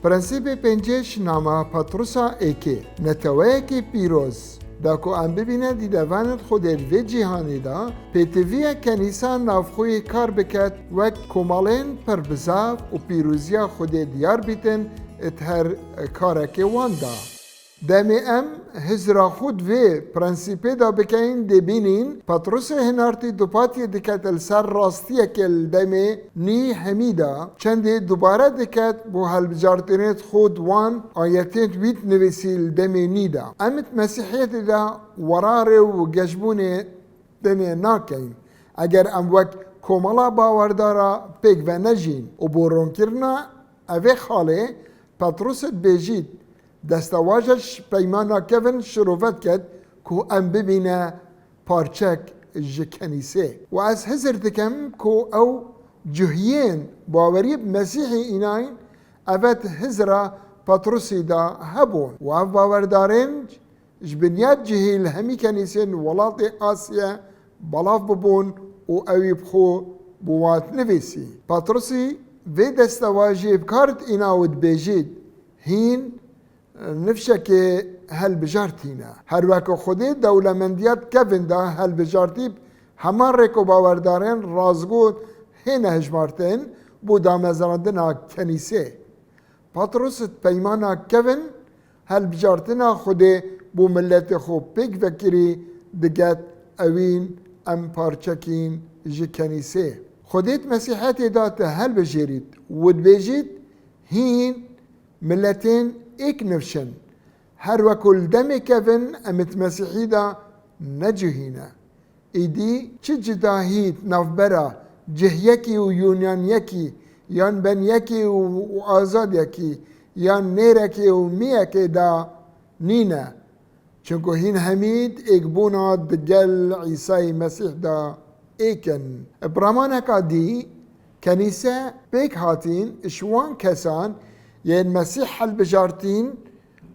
پرنسیپ پنجش نامه پتروسا ایکی نتوه که پیروز دا که ام ببینه دیدواند خود وی جهانی دا پیتویه کنیسا نافخوی کار بکد و کمالین پر بزاف و پیروزی خود دیار بیتن ات هر کارک واندا. دمی ام هزرا خود وی پرنسیپه دا بکین دی بینین پتروس هنارتی دوپاتی دکت السر راستیه که دمی نی همیدا چند دوباره دکت بو هلبجارتینت خود وان آیتین ویت نویسیل دمی نیدا امت مسیحیت دا ورار و گجبون دمی ناکین اگر ام وک کمالا باوردارا پیگ و نجین و بورون کرنا اوه خاله پتروست بیجید دستواجش پیمانا کون شروفت کرد که ام ببینه پارچک کنیسه و از حضر دکم که او جهیین باوری مسیحی ایناین اوت حضر پتروسی دا هبون و او باوردارین جبنیات جهیل همی کنیسین ولات آسیا بلاف ببون و اوی بخو بوات نویسی پتروسی وی دستواجی بکارت ایناود بیجید هین نفشه که هل بجارتینا هر وقت خودی دولمندیت کفن دا هل بجارتیب همان رکو باوردارن رازگود هنه هجمارتن بو دامزراندنا کنیسه پتروس پیمانا کفن هل بجارتنا خودی بو ملت خوب پیک فکری دگت اوین ام پارچکین جی کنیسه خودیت مسیحیت دات هل بجیرید ود بجید هین ملتین ایک نفشن هر وکل دم کفن امت مسیحی دا نجهینا ایدی چه جداهیت نفبرا جهیکی و یونان یکی یان بن یکی و آزاد یکی یان نیرکی و میکی دا نینا چونکو هین همید ایک بونا دگل عیسی مسیح دا ایکن برامانکا دی کنیسه بیک هاتین اشوان کسان یعنی مسیح حل بجارتین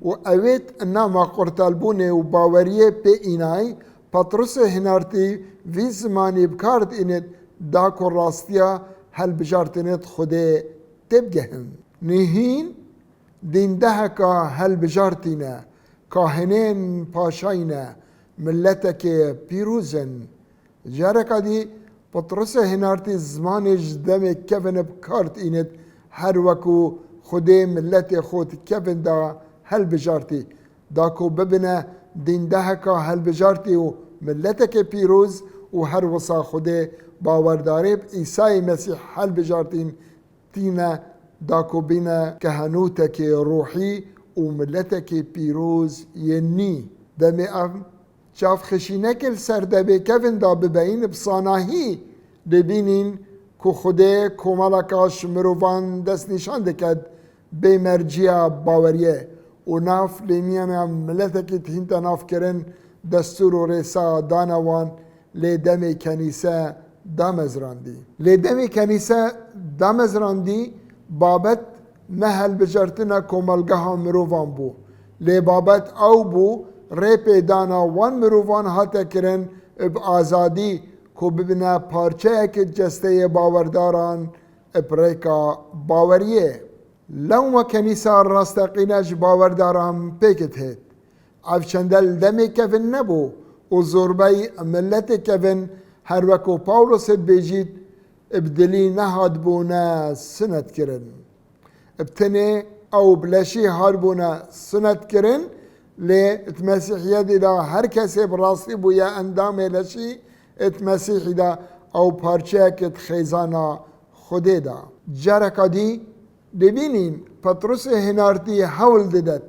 و اوید ناما قرطالبونه و باوریه پی اینای پتروس هنارتی وی زمانی بکارد اینت داکو راستیا حل بجارتینت خوده تبگهم نهین دین دهکا حل بجارتینه کاهنین پاشاینه ملتک پیروزن جارکا دی پتروس هنارتی زمانش دم کفن بکارد اینت هر وکو خودی ملت خود کفن دا هل بجارتی دا کو ببینه دین دهکا هل بجارتی و ملت که پیروز و هر وصا خودی باورداری عیسی مسیح هل بجارتین تینا دا کو بینه کهنوت که روحی و ملت که پیروز ینی دمی ام چاف خشینه کل سردبه کفن دا ببین بصاناهی ببینین که خودی کمالکاش مروان دست نشان دکد به مرجیا باوریه و ناف لیمیان ملتکی تهینتا ناف کرن دستور و رسا دانوان لیدم کنیسه دامزراندی لیدم کنیسه دامزراندی بابت محل بجرتنا کمالگاه مروان بو لی بابت او بو ریپ دانا وان مروان حتی کرن اب آزادی کو ببینه پارچه که جسته باورداران اپریکا باوریه لو ما کنیسا راستقینش باورداران پیکت هید افچندل دمی کفن نبو و زوربای ملت کفن هر وکو پاولوس بیجید ابدلی نهاد بونا سنت کرن ابتنی او بلشی هار بونا سنت کرن لی اتمسیحیه دا هر کسی براستی بویا اندام لشی اتمسیحی دا او پارچه کت خیزانا خوده دا جارکا دی ببینین پتروس هنارتی حول دادد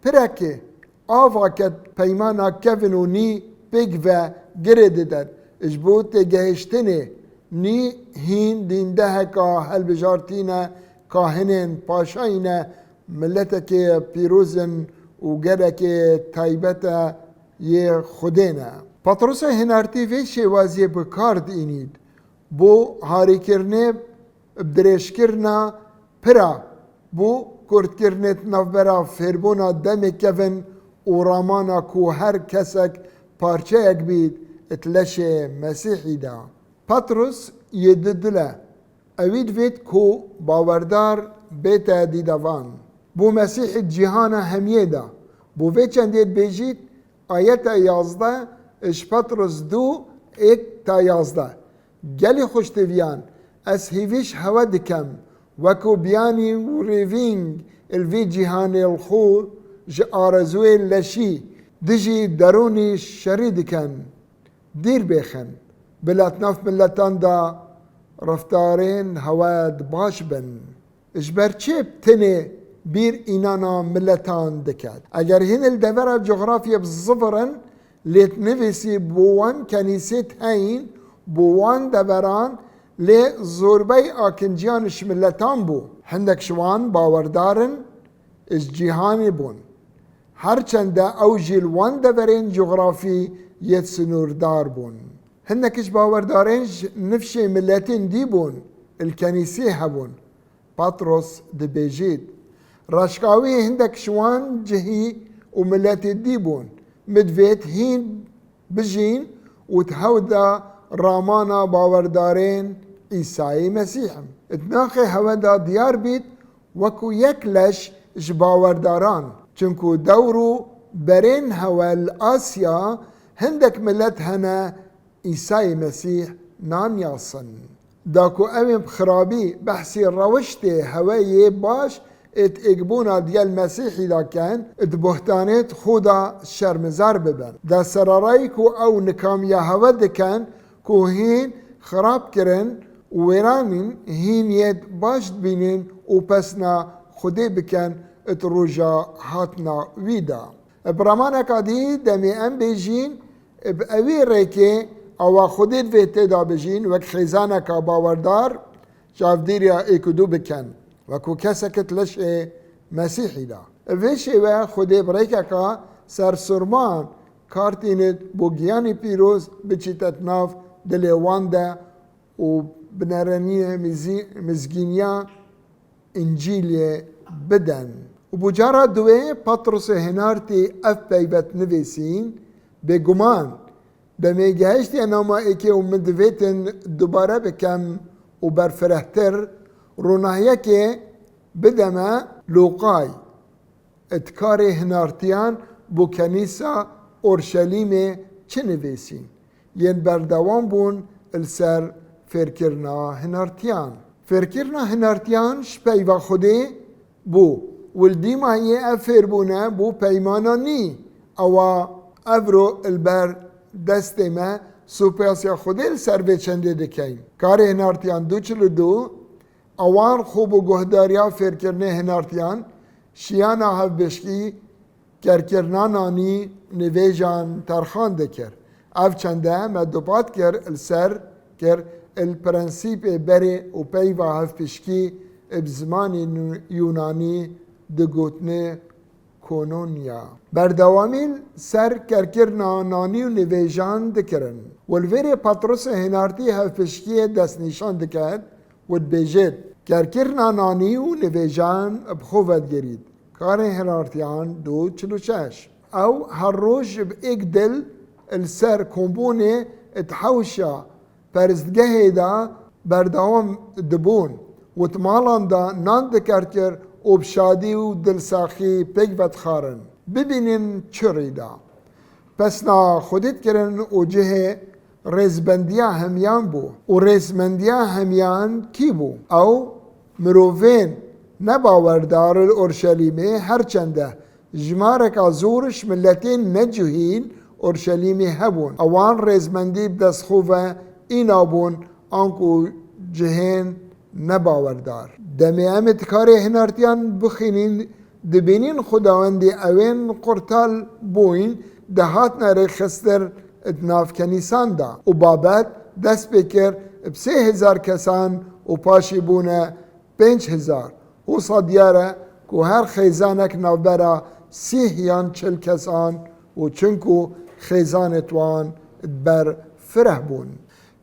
پرکه آفا کت پیمانا کفن و نی پیگ و گره دادد اجبوت گهشتنه نی هین دین دهکا هل بجارتینه کاهنین پاشاینه ملتک پیروزن و گرک تایبتا یه خودینه پتروس هنارتی وی شوازی بکارد اینید بو هاری کرنه بدرش کرنه پرا بو کرد کرنت نوبرا فربونا دم کفن و رامانا کو هر کسک پارچه یک بید اتلش مسیحی دا پتروس یددله اوید وید کو باوردار بیت دیدوان بو مسیح جهان همیه دا بو وی چندید بیجید آیت 11 اش پطرس 2 1 تا 11 گلی خوشتویان از هیویش هوا دکم وکو بیانی و ریوینگ الوی جهان الخو ج آرزوی لشی دجی درونی شری دکن دیر بخن بلات نف ملتان دا رفتارین هواد باش بن اجبر چه بتنه بیر اینانا ملتان دکد اگر هین الدور جغرافیا بزفرن لیت نویسی بوان کنیست هین بوان دوران لی زوربی آکنجیانش ملتان بو هندک شوان باوردارن از جهانی بون هرچند او جیلوان دورین جغرافی یت سنوردار بون هندکش باوردارن نفش ملتین دی بون الکنیسی هبون پطرس دبیجید راشقاوی هندک شوان جهی و ملت دی بون مدویت هین بجین و تهودا رامانا باوردارین عیسی مسیحم اتناخی هودا دیار بید وکو یک لش اش باورداران چونکو دورو برین هول آسیا هندک ملت هنه عیسی مسیح نان یاسن داکو اویم خرابی بحثی روشته هوایی باش ات اقبونا دیال مسیحی دا کن ات بهتانت خودا شرمزار ببن دا سرارایی کو او نکامیا هوا دکن کو هین خراب کرن و ویرانین هین ید باش بینین و پسنا خودی بکن ات روژا هاتنا ویدا برامانک آدی دمی ام بیجین اوی ریکه او خودی ویته دا بجین وک خیزانک باوردار جافدیریا ایکدو بکن وکو کسکت لش مسیحی دا ویشه و خودی بریکه که سرسرمان کارتینت بوگیانی پیروز بچیتت ناف دلیوان ده و بنرانی مزگینیا انجیل بدن و بجارا دوی پطرس هنارتی اف بیبت نویسین بگمان دمی گهشتی اناما ایکی و مدویتن دوباره بکم و برفرهتر روناهیه که بدمه لوقای اتکار هنارتیان بو کنیسا اورشلیم چه نویسین ین بردوان بون السر فرکرنا هنارتیان فرکرنا هنارتیان شپی و خوده بو ولدی ماهی افر بونه بو پیمانا نی او افرو البر دست ما سوپیاسیا خوده السر به چنده دکین کار هنارتیان 242 اوان خوب و گهداریا فرکرنه هنارتیان شیانا هف بشکی کرکرنانانی نویجان ترخان دکر اف چنده مدوبات کر السر کر الپرنسیپ بره و پیوا هف بشکی بزمان یونانی دگوتنه کونونیا بردوامیل سر کرکرنانانی و نویجان دکرن والویری پطرس هنارتی هف بشکی دست نشان دکد و بیجید کرکرنانانی و نویجان بخوفت گرید کار هنارتیان 246 او هر روز بإيك دل السر كومبوني اتحوشا پرزدگه دا بردوام دبون و تمالان دا نان دکرکر و بشادی و دلساخی پیگ بدخارن ببینین چری دا پس نا خودت کرن و جه رزبندیا همیان بو و رزبندیا همیان کی بو او مروفین نباوردار اورشلیمه هرچنده جمارک زورش ملتین نجوهین اورشلیمه هبون اوان رزمندی بدست خوفه اینا بون آنکو جهین نباوردار دمی امت کاری هنارتیان بخینین دبینین خداوندی اوین قرطال بوین دهات نره خستر اتناف کنیسان دا و بابت دست بکر بسه 1000 کسان و پاشی بونه 5000 و صدیاره که هر خیزانک نوبره 30 یا 40 کسان و چنکو خیزان توان بر فره بون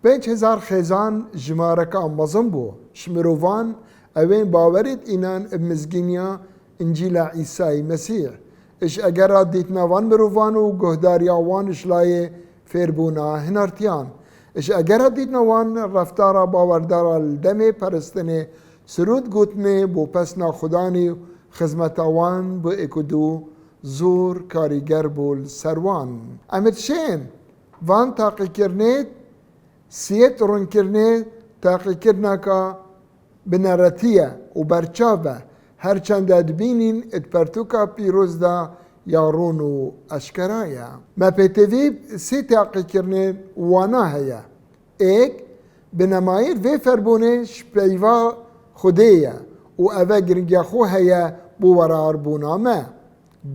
5000 خیزان جمارک مزن بو شمروان اوین باورید اینان مزگینیا انجیل عیسی مسیح اش اگر دیت نوان مروان و گهداریا وانش لای فربونا هنارتیان اش اگر دیت نوان رفتارا باوردار الدم پرستنه سرود گوتنه بو پسنا خدانی خزمتاوان بو اکدو زور کاریگر بول سروان. امت شین وان تاقی کرنید سیت رون کرنید تاقی کرنا که بنراتیه و برچاوه هرچند ادبینین اتپرتوکا پیروز دا یارون و اشکرایا. ما پیتوی سی تاقی کرنید وانا هیا. ایک بنمایر وی فربونش پیوا خودیه و اوه گرنگی خو هیا بوارار بونامه.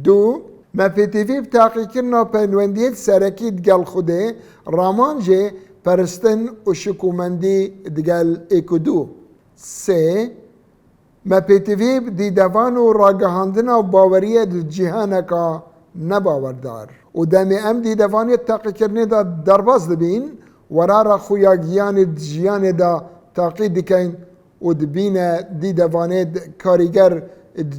دو ما پیتوی بتاقی کرنا پنوندیت سرکی دگل خوده رامان جه پرستن و شکومندی دگل اکدو. سه ما پیتوی دیدوان و راگهاندنا و باوریه دل جهانه که نباوردار و دمی ام دیدوانی تاقی کرنه دا درباز دبین ورارا خویا گیان جیان دا تاقی دکین و دبین دیدوانی کاریگر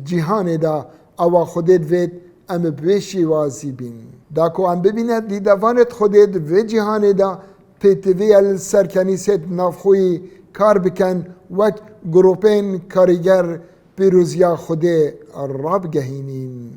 جهان دا او خودت وید ام بوشی وازی بین داکو ام ببیند دیدوانت خودت و جهان دا پیتوی السرکنیست نافخوی کار بکن وک گروپین کاریگر پیروزیا خوده راب گهینین.